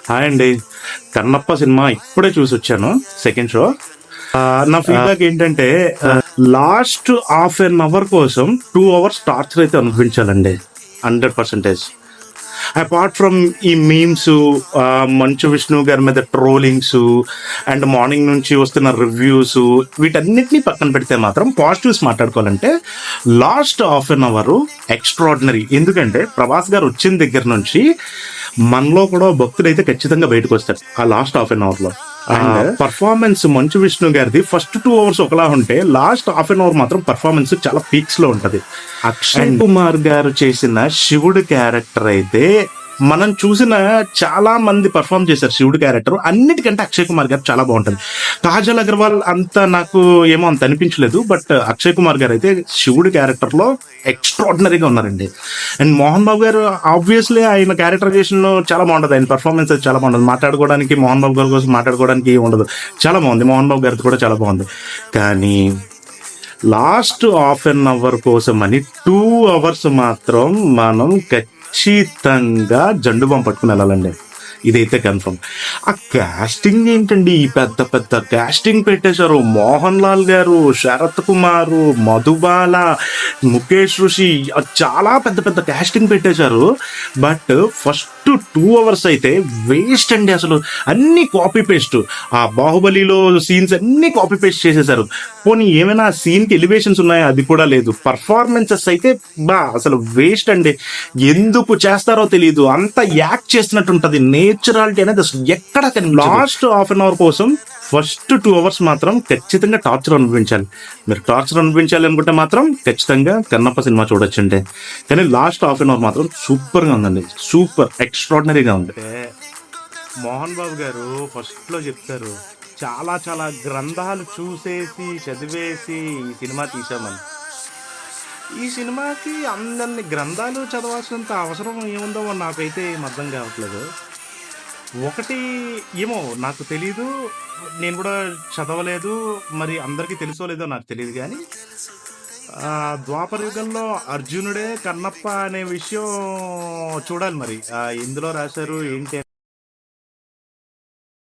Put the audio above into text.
Hi అండి. Kannappa cinema ఇప్పుడే చూసి వచ్చాను, సెకండ్ షో. నా ఫీడ్బ్యాక్ ఏంటంటే లాస్ట్ హాఫ్ అన్ అవర్ కోసం 2 hours టార్చర్ అయితే అనిపించాలండి, 100%. అపార్ట్ ఫ్రమ్ ఈ మీమ్స్, మంచు విష్ణు గారి మీద ట్రోలింగ్స్ అండ్ మార్నింగ్ నుంచి వస్తున్న రివ్యూస్, వీటన్నిటిని పక్కన పెడితే మాత్రం పాజిటివ్స్ మాట్లాడుకోవాలంటే last half an hour extraordinary. ఎందుకంటే ప్రభాస్ గారు వచ్చిన దగ్గర నుంచి మనలో కూడా భక్తుడు అయితే ఖచ్చితంగా బయటకు వస్తాడు ఆ లాస్ట్ హాఫ్ అన్ అవర్ లో. అండ్ పర్ఫార్మెన్స్ మంచు విష్ణు గారిది ఫస్ట్ 2 hours ఒకలా ఉంటే లాస్ట్ హాఫ్ అన్ అవర్ మాత్రం పర్ఫార్మెన్స్ చాలా పీక్స్ లో ఉంటది. అక్షయ్ కుమార్ గారు చేసిన శివుడు క్యారెక్టర్ అయితే మనం చూసిన చాలా మంది పర్ఫామ్ చేశారు శివుడు క్యారెక్టర్, అన్నిటికంటే అక్షయ్ కుమార్ గారు చాలా బాగుంటుంది. కాజల్ అగర్వాల్ అంత నాకు ఏమో అంత అనిపించలేదు, బట్ అక్షయ్ కుమార్ గారు అయితే శివుడు క్యారెక్టర్ లో ఎక్స్ట్రాడినరీగా ఉన్నారండి. అండ్ మోహన్ బాబు గారు ఆబ్వియస్లీ ఆయన క్యారెక్టరైజేషన్ చాలా బాగుంటుంది, ఆయన పర్ఫార్మెన్స్ అయితే చాలా బాగుంటుంది. మాట్లాడుకోవడానికి మోహన్ బాబు గారి కోసం మాట్లాడుకోవడానికి ఉండదు, చాలా బాగుంది. మోహన్ బాబు గారిది కూడా చాలా బాగుంది. కానీ లాస్ట్ హాఫ్ అన్ అవర్ కోసం అని 2 hours మాత్రం మనం ఖచ్చితంగా జండు బాంబు పట్టుకుని వెళ్ళాలండి, ఇదైతే కన్ఫర్మ్. ఆ కాస్టింగ్ ఏంటండి, ఈ పెద్ద పెద్ద కాస్టింగ్ పెట్టేశారు. మోహన్ లాల్ గారు, శరత్ కుమారు, మధుబాల, ముఖేష్ ఋషి, చాలా పెద్ద పెద్ద కాస్టింగ్ పెట్టేశారు. బట్ ఫస్ట్ 2 hours అయితే వేస్ట్ అండి. అసలు అన్ని కాపీ పేస్ట్, ఆ బాహుబలిలో సీన్స్ అన్ని కాపీ పేస్ట్ చేసేసారు. పోనీ ఏమైనా సీన్ కి ఎలివేషన్స్ ఉన్నాయా, అది కూడా లేదు. పర్ఫార్మెన్సెస్ అయితే అసలు వేస్ట్ అండి. ఎందుకు చేస్తారో తెలియదు, అంత యాక్ట్ చేసినట్టు ఉంటది. నేచురాలిటీ అనేది అసలు ఎక్కడ లాస్ట్ హాఫ్ అన్ అవర్ కోసం ఫస్ట్ 2 hours మాత్రం ఖచ్చితంగా టార్చర్ అనుభవించాలి. మీరు టార్చర్ అనుభవించాలి అనుకుంటే మాత్రం ఖచ్చితంగా కన్నప్ప సినిమా చూడొచ్చండి. కానీ లాస్ట్ హాఫ్ అన్ అవర్ మాత్రం సూపర్ గా ఉందండి, సూపర్ ఎక్స్ట్రాడినరీగా ఉంది. మోహన్ బాబు గారు ఫస్ట్ లో చెప్తారు, చాలా చాలా గ్రంథాలు చూసేసి చదివేసి ఈ సినిమా తీసామని. ఈ సినిమాకి అందరిని గ్రంథాలు చదవాల్సినంత అవసరం ఏముందో నాకైతే ఏం అర్థం కావట్లేదు. ఒకటి ఏమో నాకు తెలీదు, నేను కూడా చదవలేదు, మరి అందరికీ తెలుసో లేదో నాకు తెలియదు. కానీ ద్వాపర యుగంలో అర్జునుడే కన్నప్ప అనే విషయం చూడాలి. మరి ఎందులో రాశారు ఏంటి